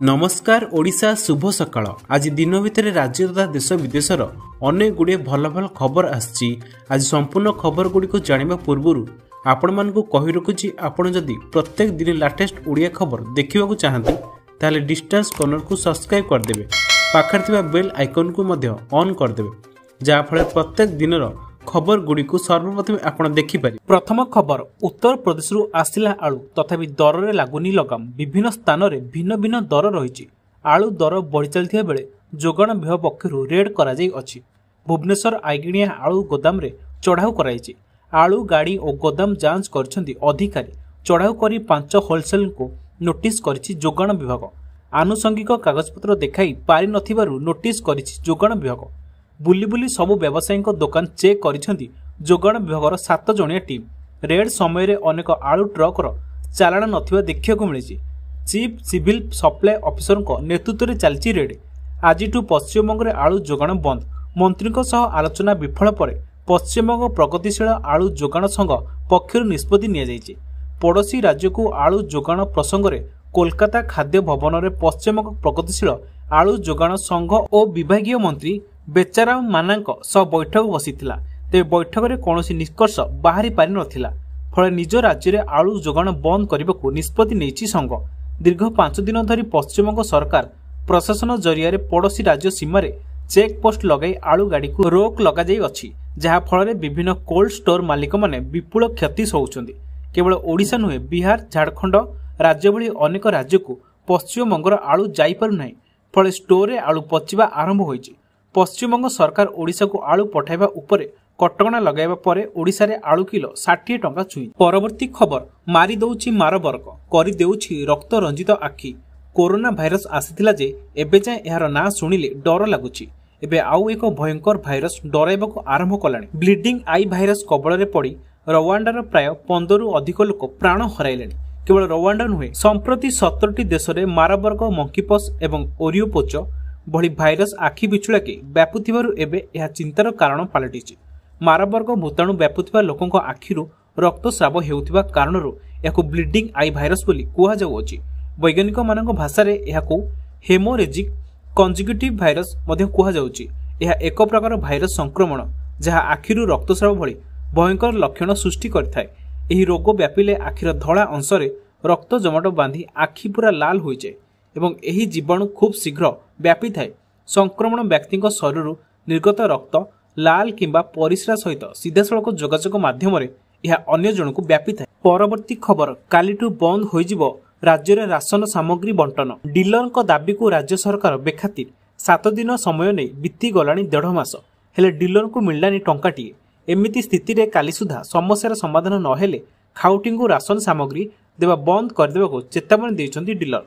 नमस्कार ओडिशा शुभ सकाळ। आज दिन भितर राज्य तथा देश विदेशर अनेक गुड़िए भल भल खबर आसी। आज संपूर्ण खबर गुड़ी को जानिबा पूर्वरु आपण मानकु कहि रखुछि, आपण जदि प्रत्येक दिन लेटेस्ट ओडिया खबर देखिबाकू चाहंती ताले डिस्टेंस कॉर्नर को सब्सक्राइब कर देबे, पाखर थिबा बेल आइकन को मध्य ऑन कर देबे, जा फळे प्रत्येक दिनर खबर गुड़ी को सर्वप्रथम आपण देखि पारि। प्रथम खबर, उत्तर प्रदेश रु आसिला आलू तथापि दर रे लागुनी लगाम। विभिन्न स्थान रे भिन्न भिन्न दर रहिछि। आलू दर बढ़ी चलथिया बेले जोगाण विभाग पक्षरु रेड करा जाई अछि। भुवनेश्वर आइगिणिया आलू गोदाम रे चढ़ाऊ कराइछि। आलू गाड़ी और गोदाम जांच करछन्ती अधिकारी। चढ़ाऊ करी 5 होलसेल को नोटिस करिछि जोगाण विभाग। आनुषंगिक कागजपत्र देखाई पारि नथिबारु नोटिस करिछि जोगाण विभाग। बुली बुली सबु व्यावसायिक दुकान चेक करिसेंती जोगाण विभागर 7 जणिया टीम। रेड समय रे अनेक आलू ट्रकर चालाण नथिबा देखिବାକୁ मिलिछि। चीफ सिविल सप्लाई ऑफिसर को नेतृत्व रे चलछि रेड। आजिठु पश्चिमबंग रे आलू जोगाण बंद। मंत्री सह आलोचना विफल पर पश्चिमबंग प्रगतिशील आलू जोगाण संघ पक्षर निष्पत्ति निया जायछि। पड़ोशी राज्य को आलू जोगाण प्रसंग रे कोलकाता खाद्य भवन रे पश्चिमबंग प्रगतिशील आलू जोगाण संघ और विभागीय मंत्री बेचाराम मानांक सह बैठक बसीथिला। तेबे बैठक रे कोनोसी निष्कर्ष बाहरी पारि नथिला। फळे निज राज्य रे आलू जोगाण बंद करबाकू निष्पत्ति नेछि संघ। दीर्घ 5 दिन धरी पश्चिमबंग सरकार प्रशासन जरिया रे पड़ोशी राज्य सीमा रे चेक पोस्ट लगाई आलू गाड़ी को रोक लगा जाई अछि, जहा फळे विभिन्न कोल्ड स्टोर मालिक माने विपुल क्षति सहउछन्ती। केवल ओडिशा नुहे, बिहार, झारखंड राज्य भली अनेक राज्य को पश्चिमबंगर आलू जाई पारु नाही। फळे स्टोर रे आलू पचिबा आरंभ होईछि। पश्चिमबंग सरकार ओडिशा को आलू पठाइबा उपरे कटकणा लगाइबा परे ओडिशा रे आलू किलो 60 टंका छुई। परवर्ती खबर, मारी दउछि मारबर्ग, करि देउछि रक्त रंजित आखि। कोरोना भाइरस आसीथिला जे एबे जाय एहार ना सुनिले डर लागुछि। एबे आउ एक भयंकर भाइरस डराइबाकू आरंभ कलाणी। ब्लीडिंग आई भाइरस कबल रे पड़ी रवांडार प्राय 15 रु अधिक लोक प्राण हराइलेଣି। केवल रवांडा नुहे, संप्रति 17टी देश रे मारबर्ग, मंकीपॉक्स एवं ओरियोपोच भली भाइरस आखि बिछुड़ा के व्यापुथिबारु एबे यह चिंतार कारण पलटिछि। मारबर्ग भूताणु व्यापुथिबा लोकंक आखिरु रक्तस्राव हेउथिबा कारणरु याकु ब्लीडिंग आई भाइरस बोली कुहा जाउछि। वैज्ञानिक मानक भाषा रे याकु हेमोरेजिक कंजुगेटिव भाइरस मध्य कुहा जाउछि। यह एक प्रकार भाइरस संक्रमण जहा आखिरु रक्तस्राव भली भयंकर लक्षण सृष्टि करथाय। एही रोग व्यापिले आखिर धड़ा अंश रे रक्त जमाट बांधी आखि पूरा लाल होई जाय एवं एही जीवाणु खूब शीघ्र व्यापी थाए। संक्रमण व्यक्ति शरीर निर्गत रक्त, लाल किंबा परिस्रा सहित सीधासलख जोगाजोग माध्यम यह अन्य जन को व्यापी थाए। परवर्ती खबर, कालीठू बंद होइजिबो राज्य रे राशन सामग्री बंटन। डीलर को दाबी को राज्य सरकार बेखातिर 7 दिन समय नै बीती गलानी 1.5 मास, हेले डीलर को मिललानी टंकाटिए। एमिति स्थिति रे काली सुधा समस्यार समाधान न हेले खाउटी को राशन सामग्री देवा बंद कर देबाको चेतावनी दैछन्ती डीलर।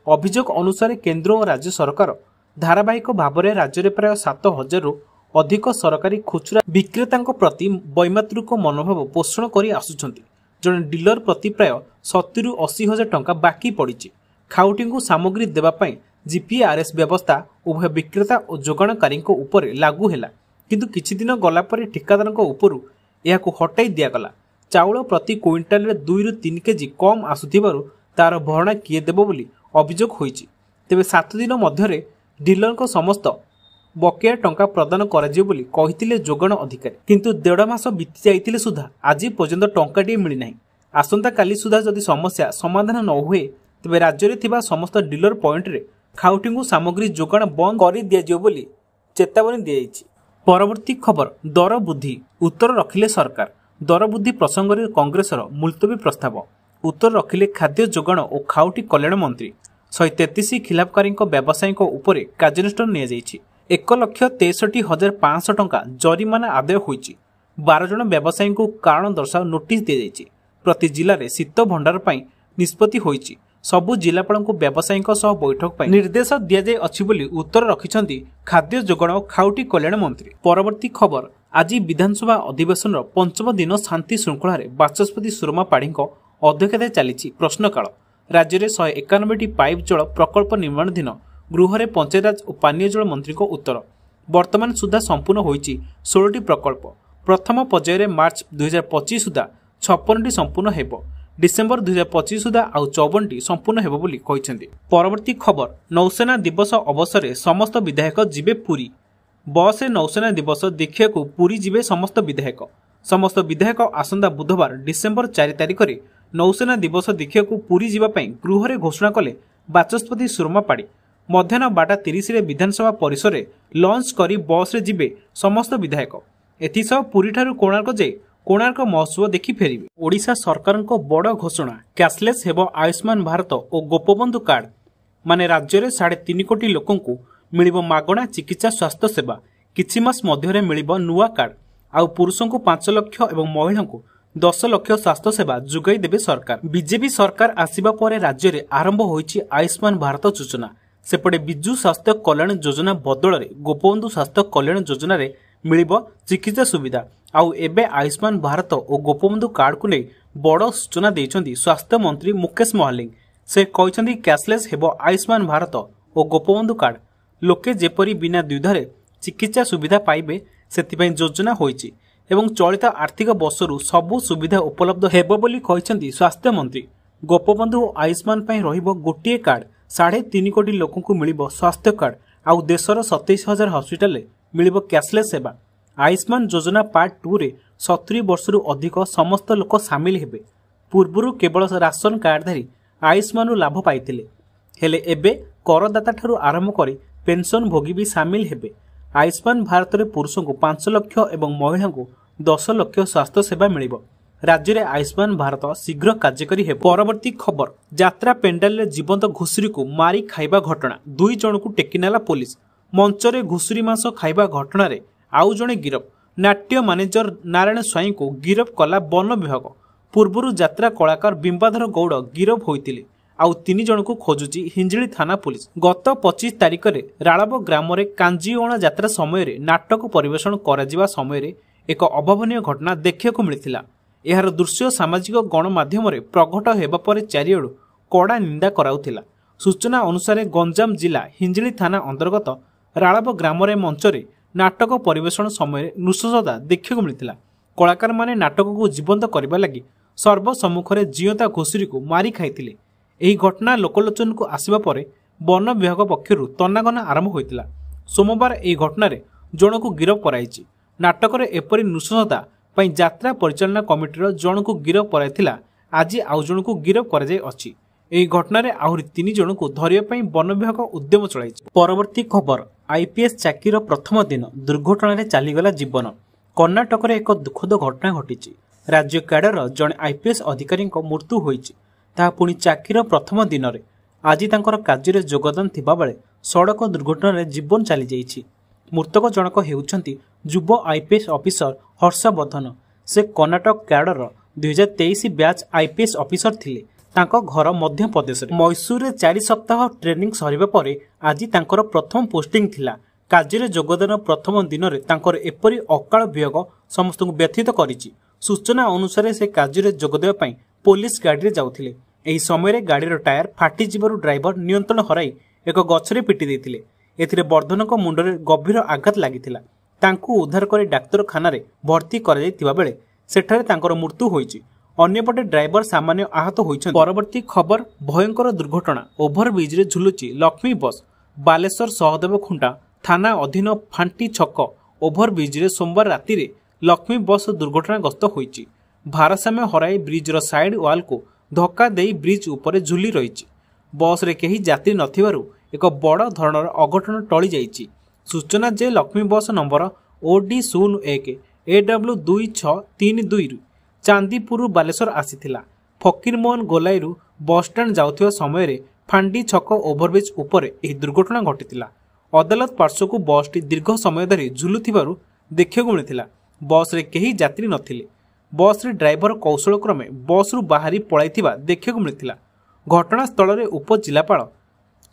अभियोग अनुसार केंद्र और राज्य सरकार धारावाहिक भाव में राज्य में प्राय 7000 रु अधिक सरकारी खुचरा विक्रेता प्रति वैमातृक मनोभाव पोषण कर आसुछन्ति। जड़े डीलर प्रति प्राय 70 रु 80 हजार टंका बाकी पड़ी। खाउटी को सामग्री देवाई जीपीआरएस व्यवस्था उभय विक्रेता और जोगाणकारी उपर लागू है, किंतु किछि दिन गला पर ठेकादार उपरू यह हटाई दिगला। चाउल प्रति क्विंटाल 2 रु 3 केजी कम आसुथिबारु तार भरणा किए देबो बोली अभियोग होईछि। तेबे 7 दिन मध्यरे डीलर को समस्त बकेया टंका प्रदान कराजियो बोली कहिथिले जोगाण अधिकारी, किंतु 1.5 मास बीती जाइथिले सुधा आज पर्यंत टंकाटी मिली नाही। आसंता काली सुधा जदि समस्या समाधान न हुए तेबे राज्य रे थिबा समस्त डीलर पॉइंट रे खाउटी को सामग्री जोगाण बंद करि दियाजियो बोली चेतावनी दियाइछि। परवर्ती खबर, दर वृद्धि उत्तर रखिले सरकार। दर वृद्धि प्रसंग रे कांग्रेसर मुलतवी प्रस्ताव। उत्तर रखिले खाद्य जोगाण और खाउटी कल्याण मंत्री। 133 खिलाफकारी व्यवसायी उपरे कार्यानुष्ठान निया जायछि। 1,63,500 टंका जरिमाना आदाय होईछि। 12 जन व्यवसायी को कारण दर्शाओ नोटिस दिया जायछि। प्रति जिले में शीत भंडार पई निष्पत्ति होईछि। सबु जिलापाल को व्यवसायी सह बैठक पई निर्देश दिया जाय अछि बोली उत्तर रखिछन्ति खाद्य जोगाण और खाउटी कल्याण मंत्री। परवर्ती खबर, आज विधानसभा अधिवेशन 5म दिन शांति श्रृंखला बाचस्पति सुरमा पाढ़ी अध्यक्षता चली प्रश्नकाल। राज्य में 191टी पाइप जल प्रकल्प निर्माणाधीन। गृह में पंचायतराज और पानीय जल मंत्री उत्तर। वर्तमान सुधा संपूर्ण होईछि 16टी प्रकल्प। प्रथम पर्यायर मार्च 2025 सुधा 56टी संपूर्ण हेब। डिसेम्बर 2025 सुधा आउ 54टी संपूर्ण हेबो बोली कहिसेंती। परवर्ती खबर नौसेना दिवस अवसर समस्त विधायक जिबे पुरी। बस रे नौसेना दिवस देखिया को पुरी जिबे समस्त विधायक आसंदा बुधवार डिसेम्बर 4 तारिख रे नौसेना दिवस देखिया को पुरी जिबा पई गृह रे घोषणा कले बाचस्पति सुरमा पाड़ी। मध्याह्न 12:30 रे विधानसभा परिसर रे लॉन्च करी बस रे जिबे समस्त विधायक। एथिसह पुरी ठारू कोणार्क जे कोणार्क महोत्सव देखि फेरिबे। ओडिशा सरकार को बड़ घोषणा कैशलेस हेबो आयुष्मान भारत और गोपबंधु कार्ड माने राज्य रे 3.5 कोटी लोकंकु मिलिबो मागणा चिकित्सा स्वास्थ्य सेवा। किछि मास मध्यरे मिलिबो नुआ कार्ड आउ पुरुषंकु 5 लाख एवं महिलांकु 10 लाख स्वास्थ्य सेवा जुगाई देबे सरकार। बीजेपी सरकार आसीबा परे राज्य रे आरंभ होईछि आयुष्मान भारत योजना। सेपटे बिजु स्वास्थ्य कल्याण योजना बदल रे गोपबंधु स्वास्थ्य कल्याण योजना रे मिलिबो चिकित्सा सुविधा। आउ एबे आयुष्मान भारत और गोपबंधु कार्ड को नहीं बड़ सूचना देइछन्ती स्वास्थ्य मंत्री मुकेश महालिंग। से कहते कैशलेस हेबो आयुष्मान भारत और गोपबंधु कार्ड। लोके जेपरी बिना द्विधारे चिकित्सा सुविधा पाइबे सेतिपई योजना होईछि एवं चलित आर्थिक वर्षरु सबु सुविधा उपलब्ध हेबो बोली कहते स्वास्थ्य मंत्री। गोपबंधु और आयुष्मान पई रहिबो गोटिए कार्ड। 3.5 कोटी लोकंकु मिलिबो स्वास्थ्य कार्ड आउ देशर 27,000 हॉस्पिटल रे मिलिबो कैशलेस सेवा। आयुष्मान योजना पार्ट 2 रे 70 वर्षरु अधिक समस्त लोक सामिल हेबे। पूर्वरु केवल राशन कार्डधारी आयुष्मान लाभ पाइथिले, हेले एबे करदाता ठारू आरंभ करी पेंशन भोगी भी सामिल हेबे। आयुष्मान भारत रे पुरुषों को 5 लाख एवं महिला को 10 लाख स्वास्थ्य सेवा मिलिबो। राज्य रे आयुष्मान भारत शीघ्र कार्यकारी हेबो। परवर्ती खबर यात्रा पेंडाल रे जीवंत घुसुरी को मारी खाइबा घटना। 2 जन को टेकिनेला पुलिस। मंच रे घुसुरी मांस खाइबा घटना रे आउ जणे गिरफ। नाट्य मैनेजर नारायण स्वाई को गिरफ कला वन विभाग। पूर्वरु यात्रा कलाकार बिंबाधर गौड़ गिरफ होइतिले आउ 3 जन को खोजुची हिंजिली थाना पुलिस। गत 25 तारिख रे राळब ग्राम रे कांजीओणा यात्रा समय रे नाटक परिवेषण कराजिबा समय रे एक अभावनीय घटना देखिବାକୁ मिलिथिला। एहार दृश्य सामाजिक गणमाध्यम रे प्रकट हेबा परे चारिआडु कड़ा निंदा कराउथिला। सूचना अनुसार गंजाम जिला हिंजिली थाना अंतर्गत राळब ग्राम रे मंच रे नाटक परिवेषण समय नृशंसता देखिବାକୁ मिलिथिला। कलाकार माने नाटक को जीवंत करबा लागि सर्वसम्मुखरे जियंता घुसुरी को मारी खाइथिले। एही घटना लोकलोचन को आसीबा परे वन विभाग पक्षरु तनागना आरंभ होइतिला। सोमवार एही घटना रे जण को गिरफ कराइछि। नाटक रे एपरि नृशंसता पई यात्रा परिचालना कमिटीर जण को गिरफ कराइथिला। आज आउ जण को गिरफ करा जाय अछि। एही घटना रे आहुरी 3 जण को धरिया पई वन विभाग उद्यम चलाइछि। परवर्ती खबर आईपीएस चाकीर प्रथम दिन दुर्घटना रे चालीगला जीवन। कर्णाटक रे एक दुखद घटना घटिछि। राज्य कैडर जणे आईपीएस अधिकारी मृत्यु होइछि। ता पुणी चाकीर प्रथम दिन रे आज तांकर कार्य योगदान थिबा बेले सड़क दुर्घटना रे जीवन चली जाइछि। मृतक जनक हेउछंती युव आईपीएस ऑफिसर हर्षवर्धन। से Karnataka cadre 2023 batch IPS officer थिले। तांको घर मध्य प्रदेश रे मैसूर रे 4 सप्ताह ट्रेनिंग सरिबा परे आज तांकर प्रथम पोस्टिंग थिला। कार्य योगदान प्रथम दिन रे तांकर एपरि अकाल वियोग समस्त व्यथित करिछि। सूचना अनुसार से कार्य जोगदेवा पई पुलिस गाड़ी रे जाउथिले। एही समय रे गाड़ीर टायर फाटी जिबारु ड्राइवर नियंत्रण हराई एक गछरे पिटी देथिले। एथिरे वर्धनक मुंडरे गंभीर आघात लागिथिला। तांकु उद्धार करे डाक्तरखाना रे भर्ती करा जायतिबा बेले सेठारे तांकर मृत्यु होइछि। अन्यपटे ड्राइवर सामान्य आहत होइछन्। परवर्ती खबर भयंकर दुर्घटना ओभरब्रिज रे झुलुची लक्ष्मी बस। बालेश्वर सहदेव खुंटा थाना अधीन फांटी छक ओभरब्रिज रे सोमवार राति रे लक्ष्मी बस दुर्घटनाग्रस्त होइछि। भारसाम्य हराई ब्रिजर साइड वाल को धक्का देई ब्रिज उपरे झुली रहिछि। बस रे केही यात्री नथिबारु एक बड़ धरणर अघटन टळी जाइछि। सूचना जे Lakshmi bus number OD01 AW2632 Chandipur Baleshwar आसीथिला। फकीरमोहन गोलाईरु बस स्टैंड जाउथिबा समय रे फांडी छक ओभरब्रिज उपरे एही दुर्घटना घटिथिला। अदालत पार्श्व को बस टी दीर्घ समय धरि झुलुथिबारु देखिବାକୁ मिलिथिला। बस रे केही यात्री नथिले। बस रे ड्राइवर कौशल क्रमे बस रु बाहरी पळाइथिबा देखिବାକୁ मिलिथिला। घटना स्थल रे उप जिलापाल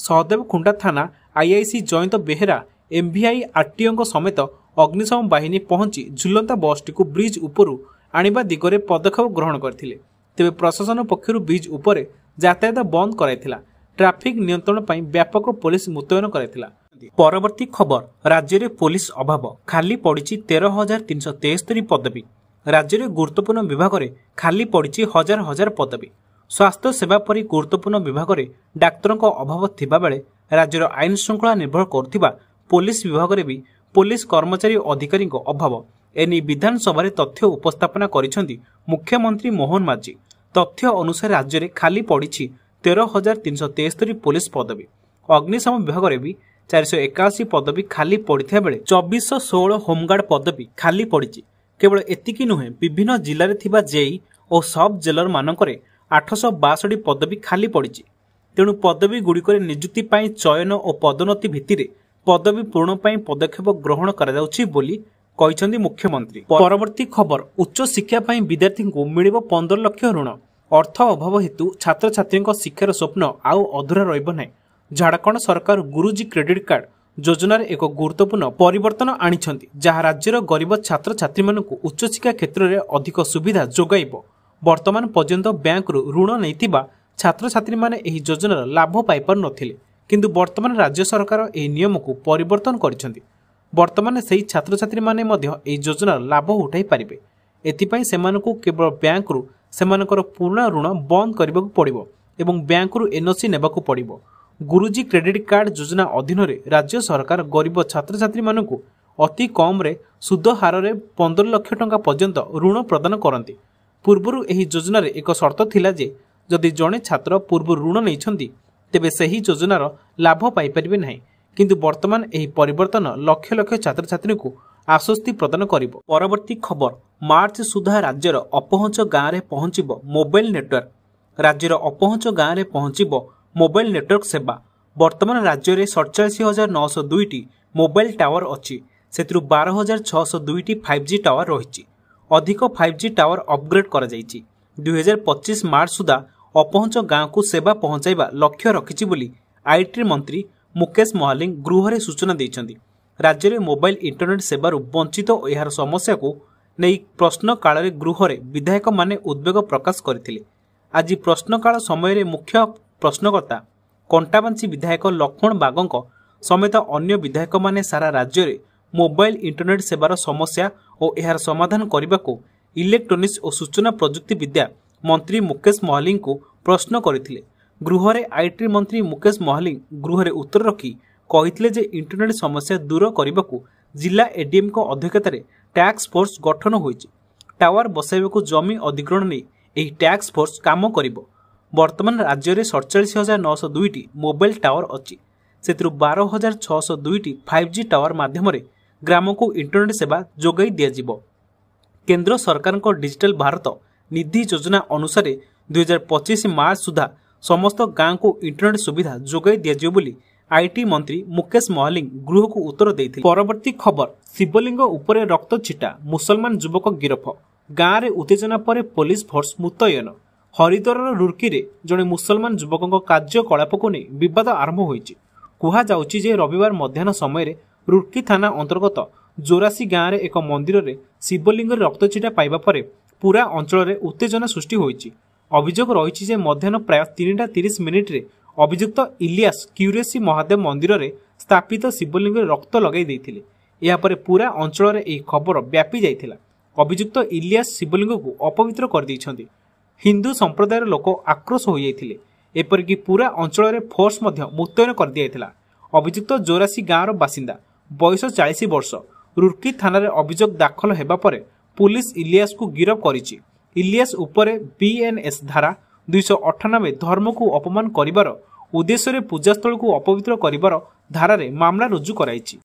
सहदेव खुंटा थाना IIC Jayant Behera MVI RTO समेत अग्निशम बाहिनी पहुंची झुलंता बस टी को ब्रिज उपरु आनिबा दिगरे पदक्षेप ग्रहण करथिले। तेबे प्रशासन पक्षरु ब्रिज उपरे यातायात बंद कराइथिला। ट्रैफिक नियंत्रण पई व्यापक पुलिस मुतयन कराइथिला। परवर्ती खबर राज्य रे पुलिस अभाव खाली पड़िछि 13,373 पदवी। राज्य में गुरुत्वपूर्ण विभाग में खाली पड़ी हजार हजार पदवी। स्वास्थ्य सेवा परी गुरुत्वपूर्ण विभाग में डाक्तर अभाव थिबा बेले राज्यर आईन श्रृंखला निर्भर करुवा पुलिस विभाग में भी पुलिस कर्मचारी अधिकारी अभाव एने विधानसभा तथ्य उपस्थापना करिसेंती मुख्यमंत्री मोहन माझी। तथ्य अनुसार राज्य में खाली पड़ी 13,373 पुलिस पदवी। अग्निशम विभाग में भी 481 पदवी खाली पड़ता बेले 2416 होमगार्ड पदवी खाली पड़ी। केवल एतिकी नुहे, विभिन्न जिले में थिबा जेई और सब जेलर मानकरे 862 पदवी खाली पड़ी। तेणु पदवी गुड़िक नियुक्ति पाई चयन और पदोन्नति भित्तिरे पदवी पूरण पाई पदक्षेप ग्रहण करा जाउछि बोली କହିଛନ୍ତି मुख्यमंत्री। परवर्ती खबर, उच्च शिक्षा पाई विद्यार्थी को मिलिबो 15 लाख ऋण। अर्थ अभाव हेतु छात्र छात्री शिक्षार स्वप्न आउ अधूरा रहिबो नै। झारखंड सरकार गुरुजी क्रेडिट कार्ड योजनार एक गुरुत्वपूर्ण परिवर्तन आनिछंती, जहाँ राज्यर गरीब छात्र छात्री मानकु उच्च शिक्षा क्षेत्र में अधिक सुविधा जोगाइबो। वर्तमान पर्यंत बैंक ऋण नैतिबा छात्र छात्री माने एही योजनार लाभ पाई पार नथिले, किंतु वर्तमान राज्य सरकार एही नियम को परिवर्तन करिसेंती। वर्तमान सेही छात्र छात्री माने मध्य एही योजनार लाभ उठाई पारिबे। एथिपाई सेमानकु केवल बैंक रु सेमानकर पुराना ऋण बंद करबाकू पड़िबो एवं बैंक रु एनओसी नेबाकू पड़िबो। गुरुजी क्रेडिट कार्ड योजना अधीन राज्य सरकार गरीब छात्र छात्री मानकु अति कम रे सुध हार रे 15 लाख टंका पर्यंत ऋण प्रदान करती। पूर्वरु एही योजनार एक शर्त थिला जे जदि जड़े छात्र पूर्व ऋण नैछंती तेबे सही योजनार लाभ पाई परिबे नाही, किंतु वर्तमान एही परिवर्तन लक्ष लक्ष छात्र छात्री को आश्वस्ति प्रदान करिबो। परवर्ती खबर, मार्च सुधा राज्यर अपहंच गाँव में पहुंचब मोबाइल नेटवर्क। राज्यर अपहंच गाँव में पहुंचब मोबाइल नेटवर्क सेवा। वर्तमान राज्य में 47,902 मोबाइल टावर अच्छी, से 12,602 5G टावर रही। अधिक 5G टावर अपग्रेड कर 2025 मार्च सुधा अपहंच गाँव को सेवा पहुंचाइबा लक्ष्य रखिछि बोली आईटी मंत्री मुकेश महालिंग गृह सूचना देइछन्ति। राज्य में मोबाइल इंटरनेट सेवार वंचित और यार समस्या को नहीं प्रश्न काल गृह विधायक माने उद्वेग प्रकाश करथिले। आज प्रश्नकाल समय मुख्य प्रश्नकर्ता कंटाबांची विधायक लक्ष्मण बागंक समेत अन्य विधायक माने सारा राज्य में मोबाइल इंटरनेट सेवार समस्या और यार समाधान करने को इलेक्ट्रोनिक्स और सूचना प्रजुक्ति विद्या मंत्री मुकेश महालिंग को प्रश्न करथिले। गृह रे आईटी मंत्री मुकेश महालिंग गृह रे उत्तर रखी कहिथिले जे इंटरनेट समस्या दूर करने को जिला एडीएम को अध्यक्षतार टास्क फोर्स गठन होइछि। टावर बसाइबाकू जमी अधिग्रहण नहीं एही टास्क फोर्स काम करिबो। वर्तमान राज्य में 47,902 मोबाइल टावर अच्छी, से 12,602 5G टावर माध्यम ग्राम को इंटरनेट सेवा जोगाई दिज्व। केंद्र सरकार को डिजिटल भारत निधि योजना अनुसार 2025 मार्च सुधा समस्त गाँव को इंटरनेट सुविधा जोगाई दिज्व बोली आईटी मंत्री मुकेश महालिंग गृह को उत्तर देते। परवर्ती खबर, शिवलिंग उपरे रक्त छिटा, मुसलमान युवक गिरफ। गाँव में उत्तेजना पर पुलिस फोर्स मुतयन। हरिद्वार रुर्की रे जड़े मुसलमान युवक कार्यकलाप को नहीं विवाद आरंभ होइछि। कुहाଯାଉଛି जे रविवार मध्याह्न समय रुर्की थाना अंतर्गत जोरासी गाँव में एक मंदिर में शिवलिंग रक्तछिटा पाइबा परे पूरा अंचल में उत्तेजना सृष्टि होइछि। अभियोग रही जे मध्याह्न प्राय 3:30 मिनिट्रे अभियुक्त इलियास क्यूरेसी महादेव मंदिर में स्थापित शिवलिंग रक्त लगाई देथिले। या परे पूरा अंचल में यह खबर व्यापी जाइथिला। अभियुक्त इलियास शिवलिंग को अपवित्र कर दैछन्ति। हिंदू संप्रदायर लोक आक्रोश हो जाइथिले। एपरिक पूरा अंचल में फोर्स मुतयन कर दिया। अभियुक्त जोरासी गाँवर बासिंदा, बयस 40 वर्ष। रुर्की थाना अभियोग दाखल होगा पर पुलिस इलियास को गिरफ करिछि। इलियास उपरे बीएनएस धारा 298 धर्म को अपमान करिबार उद्देश्य पूजास्थल को अपवित्र करिबार धारा मामला रुजु कराइछि।